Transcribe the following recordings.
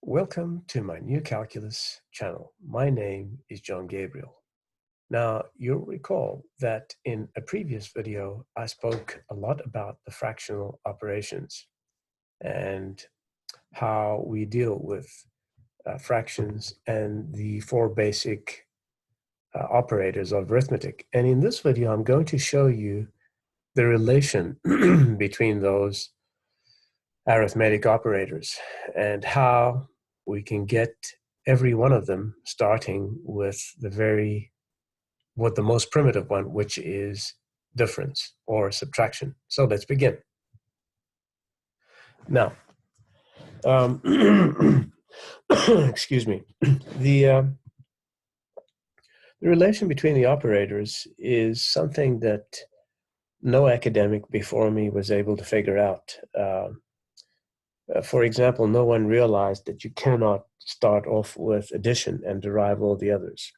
Welcome to my new calculus channel. My name is John Gabriel. Now, you'll recall that in a previous video, I spoke a lot about the fractional operations and how we deal with fractions and the four basic operators of arithmetic. And in this video, I'm going to show you the relation between those arithmetic operators and how we can get every one of them starting with the most primitive one, which is difference or subtraction. So let's begin. Now, excuse me, the relation between the operators is something that no academic before me was able to figure out. For example, no one realized that you cannot start off with addition and derive all the others.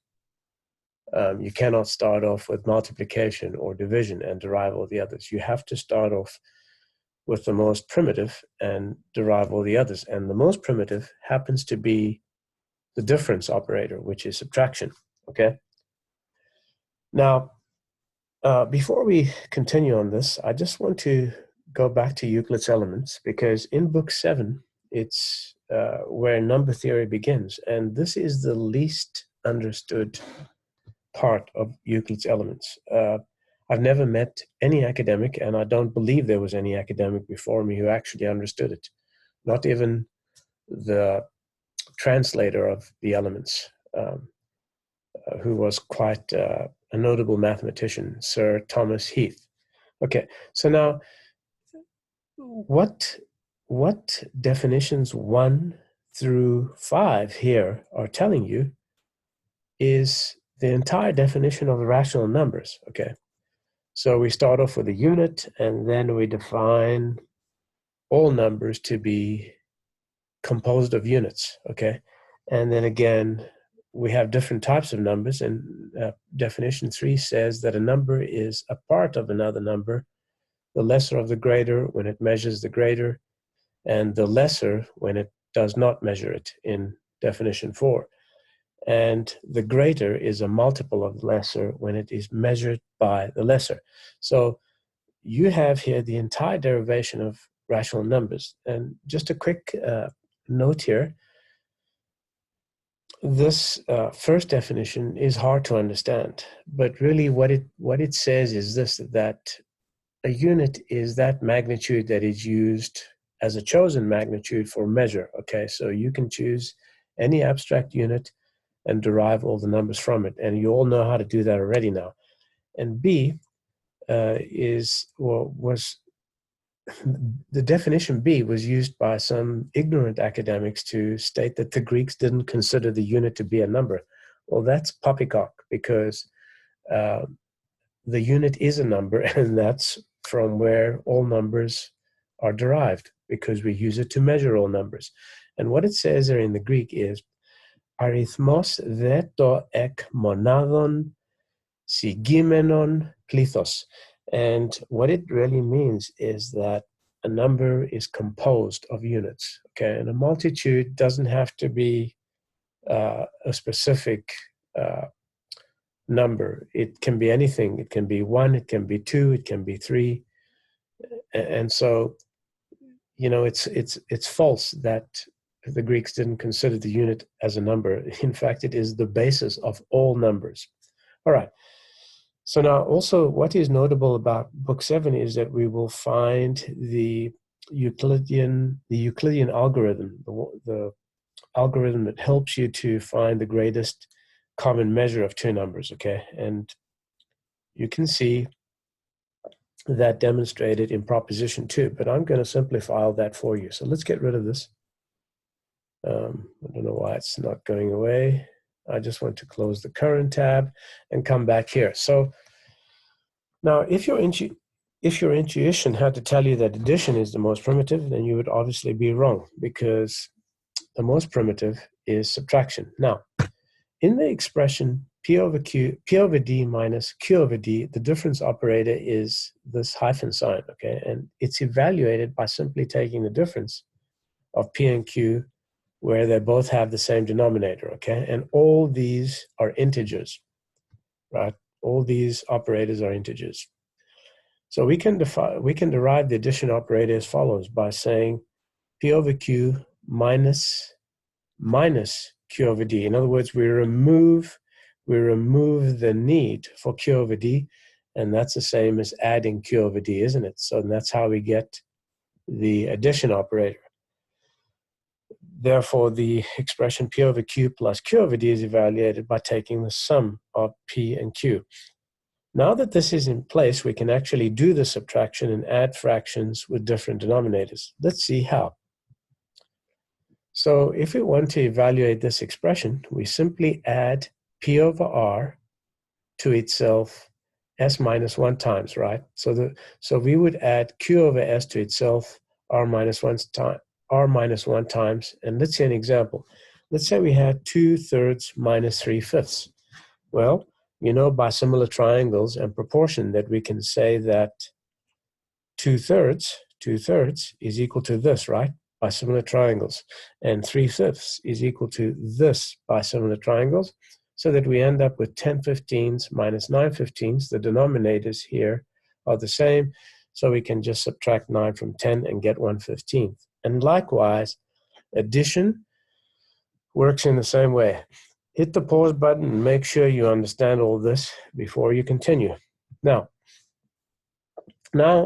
You cannot start off with multiplication or division and derive all the others. You have to start off with the most primitive and derive all the others. And the most primitive happens to be the difference operator, which is subtraction, okay? Now, before we continue on this, I just want to go back to Euclid's Elements, because in book 7, it's where number theory begins. And this is the least understood part of Euclid's Elements. I've never met any academic, and I don't believe there was any academic before me who actually understood it. Not even the translator of the Elements, who was quite a notable mathematician, Sir Thomas Heath. Okay, so now, what definitions 1 through 5 here are telling you is the entire definition of the rational numbers, okay? So we start off with a unit, and then we define all numbers to be composed of units, okay? And then again, we have different types of numbers, and definition 3 says that a number is a part of another number, the lesser of the greater when it measures the greater, and the lesser when it does not measure it in definition 4. And the greater is a multiple of the lesser when it is measured by the lesser. So you have here the entire derivation of rational numbers. And just a quick note here, this first definition is hard to understand, but really what it says is this, that a unit is that magnitude that is used as a chosen magnitude for measure, okay? So you can choose any abstract unit and derive all the numbers from it, and you all know how to do that already now. And B was the definition B was used by some ignorant academics to state that the Greeks didn't consider the unit to be a number. Well, that's poppycock, because the unit is a number, and that's from where all numbers are derived, because we use it to measure all numbers. And what it says there in the Greek is arithmos deto ek monadon sigimenon plithos. And what it really means is that a number is composed of units, okay? And a multitude doesn't have to be a specific number. It can be anything. It can be 1, it can be 2, it can be 3. And so, you know, it's false that the Greeks didn't consider the unit as a number. In fact, it is the basis of all numbers. All right. So now also what is notable about book 7 is that we will find the Euclidean algorithm, the algorithm that helps you to find the greatest common measure of two numbers, okay? And you can see that demonstrated in proposition 2, but I'm going to simplify all that for you. So let's get rid of this. I don't know why it's not going away. I just want to close the current tab and come back here. So now, if your intuition had to tell you that addition is the most primitive, then you would obviously be wrong, because the most primitive is subtraction. Now, in the expression P over D minus Q over D, the difference operator is this hyphen sign, okay? And it's evaluated by simply taking the difference of P and Q where they both have the same denominator, okay? And all these are integers, right? All these operators are integers. So we can derive the addition operator as follows by saying P over Q minus Q over D. In other words, we remove the need for Q over D, and that's the same as adding Q over D, isn't it? So that's how we get the addition operator. Therefore, the expression P over Q plus Q over D is evaluated by taking the sum of P and Q. Now that this is in place, we can actually do the subtraction and add fractions with different denominators. Let's see how. So if we want to evaluate this expression, we simply add P over R to itself S minus 1 times, right? So we would add Q over S to itself R minus 1 times. And let's say an example. Let's say we had 2/3 minus 3/5. Well, you know by similar triangles and proportion that we can say that 2/3 is equal to this, right? By similar triangles. And 3/5 is equal to this by similar triangles, so that we end up with 10/15 minus 9/15. The denominators here are the same, so we can just subtract 9 from 10 and get 1/15. And likewise, addition works in the same way. Hit the pause button and make sure you understand all this before you continue. Now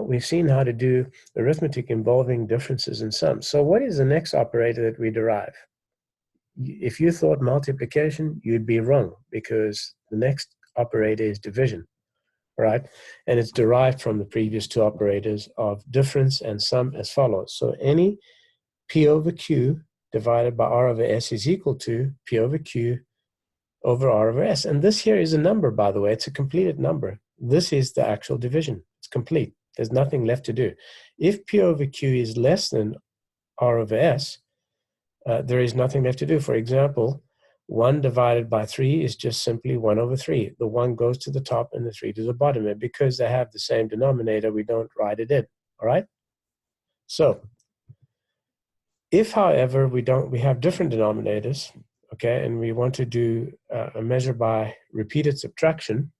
we've seen how to do arithmetic involving differences and sums. So what is the next operator that we derive? If you thought multiplication, you'd be wrong, because the next operator is division, right? And it's derived from the previous two operators of difference and sum as follows. So any P over Q divided by R over S is equal to P over Q over R over S. And this here is a number, by the way. It's a completed number. This is the actual division. It's complete. There's nothing left to do. If P over Q is less than R over S, there is nothing left to do. For example, 1 divided by 3 is just simply 1 over 3. The 1 goes to the top and the 3 to the bottom. And because they have the same denominator, we don't write it in. All right? So if, however, we have different denominators, okay, and we want to do a measure by repeated subtraction.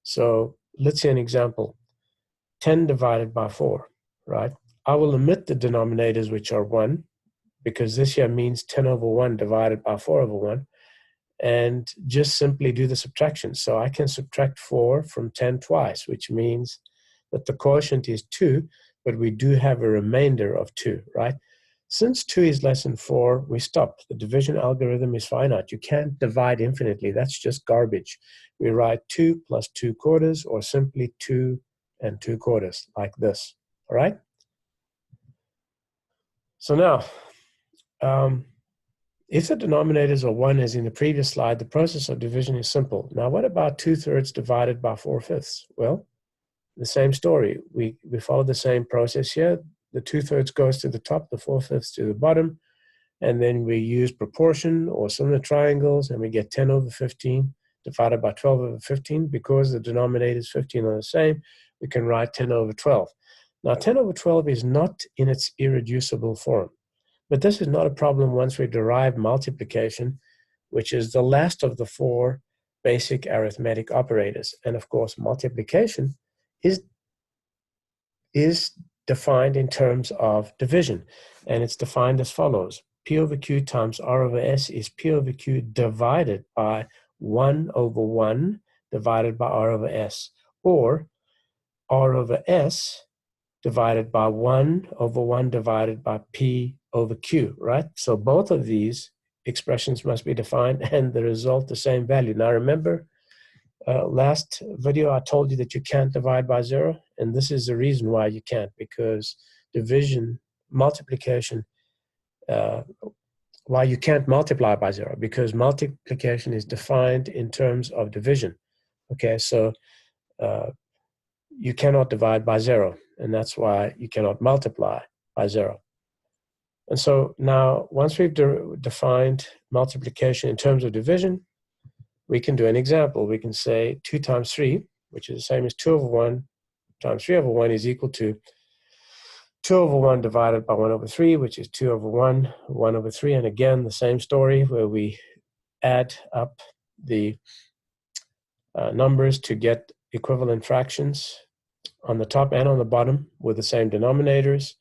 So let's say an example, 10 divided by 4, right? I will omit the denominators, which are 1, because this here means 10 over 1 divided by 4 over 1, and just simply do the subtraction. So I can subtract 4 from 10 twice, which means that the quotient is 2, but we do have a remainder of 2, right? Since 2 is less than 4, we stop. The division algorithm is finite. You can't divide infinitely. That's just garbage. We write 2 plus 2/4, or simply 2 and 2/4, like this. All right? So now, if the denominators are 1, as in the previous slide, the process of division is simple. Now, what about 2/3 divided by 4/5? Well, the same story. We follow the same process here. The 2/3 goes to the top, the 4/5 to the bottom, and then we use proportion or similar triangles, and we get 10 over 15 divided by 12 over 15. Because the denominators 15 are the same, we can write 10 over 12. Now, 10 over 12 is not in its irreducible form, but this is not a problem once we derive multiplication, which is the last of the 4 basic arithmetic operators. And of course, multiplication is defined in terms of division, and it's defined as follows. P over Q times R over S is P over Q divided by 1 over 1 divided by R over S, or R over S divided by 1 over 1 divided by P over Q, right? So both of these expressions must be defined and the result the same value. Now remember, last video I told you that you can't divide by 0, and this is the reason why you can't, because multiplication, why you can't multiply by 0, because multiplication is defined in terms of division. Okay, so you cannot divide by 0, and that's why you cannot multiply by 0. And so now, once we've defined multiplication in terms of division, we can do an example. We can say 2 times 3, which is the same as 2 over 1 times 3 over 1, is equal to 2 over 1 divided by 1 over 3, which is 2 over 1, 1 over 3. And again, the same story where we add up the numbers to get equivalent fractions on the top and on the bottom with the same denominators.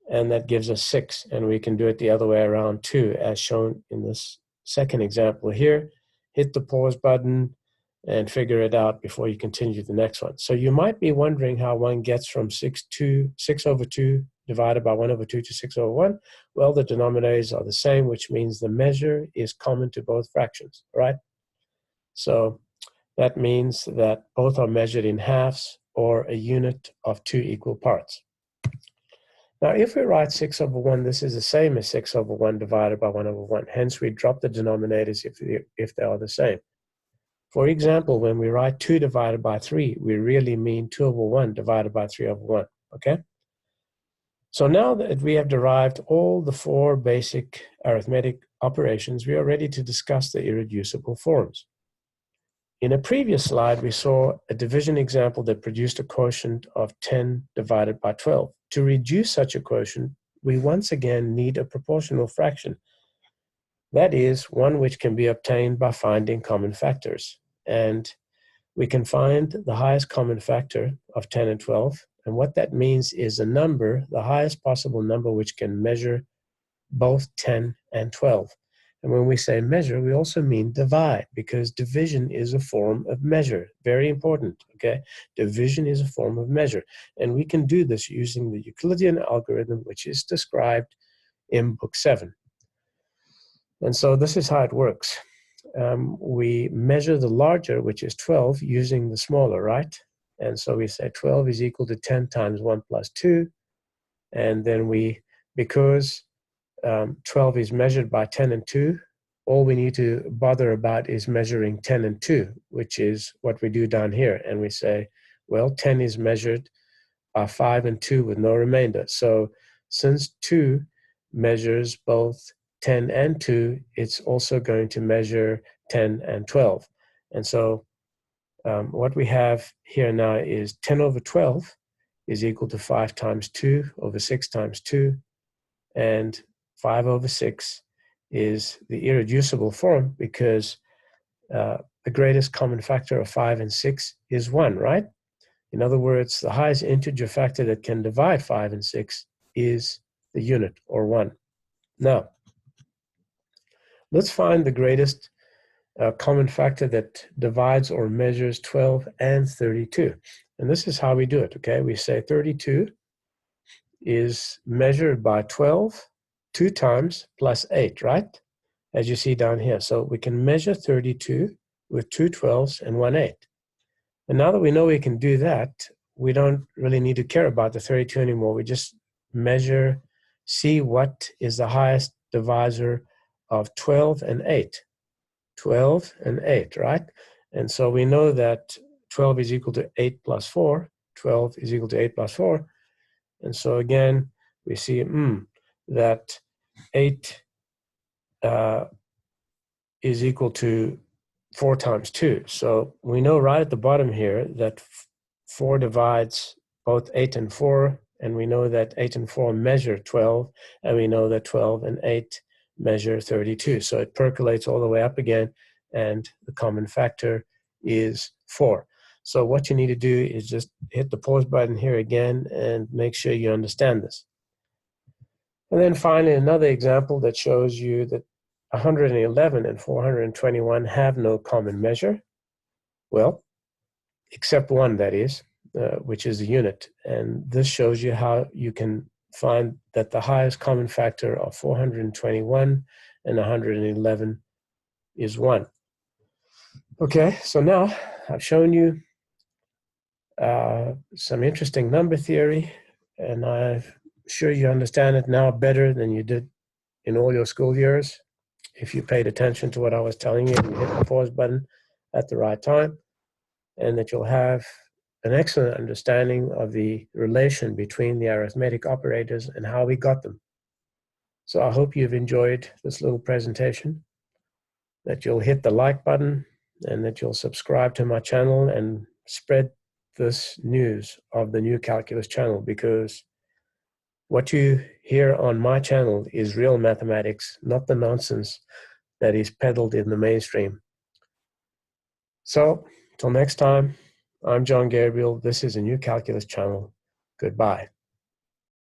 And that gives us 6. And we can do it the other way around too, as shown in this second example here. Hit the pause button and figure it out before you continue to the next one. So you might be wondering how one gets from 6 over 2 divided by 1 over 2 to 6 over 1. Well, the denominators are the same, which means the measure is common to both fractions, right? So that means that both are measured in halves or a unit of 2 equal parts. Now, if we write 6 over 1, this is the same as 6 over 1 divided by 1 over 1. Hence, we drop the denominators if they are the same. For example, when we write 2 divided by 3, we really mean 2 over 1 divided by 3 over 1, okay? So now that we have derived all the 4 basic arithmetic operations, we are ready to discuss the irreducible forms. In a previous slide, we saw a division example that produced a quotient of 10 divided by 12. To reduce such a quotient, we once again need a proportional fraction. That is, one which can be obtained by finding common factors. And we can find the highest common factor of 10 and 12. And what that means is a number, the highest possible number, which can measure both 10 and 12. And when we say measure, we also mean divide, because division is a form of measure. Very important, okay? Division is a form of measure. And we can do this using the Euclidean algorithm, which is described in Book 7. And so this is how it works. We measure the larger, which is 12, using the smaller, right? And so we say 12 is equal to 10 times 1 plus 2. And then because 12 is measured by 10 and 2, all we need to bother about is measuring 10 and 2, which is what we do down here. And we say, well, 10 is measured by 5 and 2 with no remainder. So since 2 measures both 10 and 2, it's also going to measure 10 and 12. And so what we have here now is 10 over 12 is equal to 5 times 2 over 6 times 2. And 5 over 6 is the irreducible form because the greatest common factor of 5 and 6 is 1, right? In other words, the highest integer factor that can divide 5 and 6 is the unit, or 1. Now, let's find the greatest common factor that divides or measures 12 and 32. And this is how we do it, okay? We say 32 is measured by 12 2 times plus 8, right? As you see down here. So we can measure 32 with 2 12s and 1 8. And now that we know we can do that, we don't really need to care about the 32 anymore. We just measure, see what is the highest divisor of 12 and 8. 12 and 8, right? And so we know that 12 is equal to 8 plus 4. 12 is equal to 8 plus 4. And so again, we see that 8 is equal to 4 times 2. So we know right at the bottom here that 4 divides both 8 and 4, and we know that 8 and 4 measure 12, and we know that 12 and 8 measure 32. So it percolates all the way up again, and the common factor is 4. So what you need to do is just hit the pause button here again and make sure you understand this. And then finally, another example that shows you that 111 and 421 have no common measure. Well, except one, that is, which is a unit. And this shows you how you can find that the highest common factor of 421 and 111 is 1. Okay, so now I've shown you some interesting number theory, and I'm sure you understand it now better than you did in all your school years if you paid attention to what I was telling you and hit the pause button at the right time, and that you'll have an excellent understanding of the relation between the arithmetic operators and how we got them. So I hope you've enjoyed this little presentation, that you'll hit the like button, and that you'll subscribe to my channel and spread this news of the new calculus channel, because What you hear on my channel is real mathematics, not the nonsense that is peddled in the mainstream. So, till next time, I'm John Gabriel. This is a new calculus channel. Goodbye.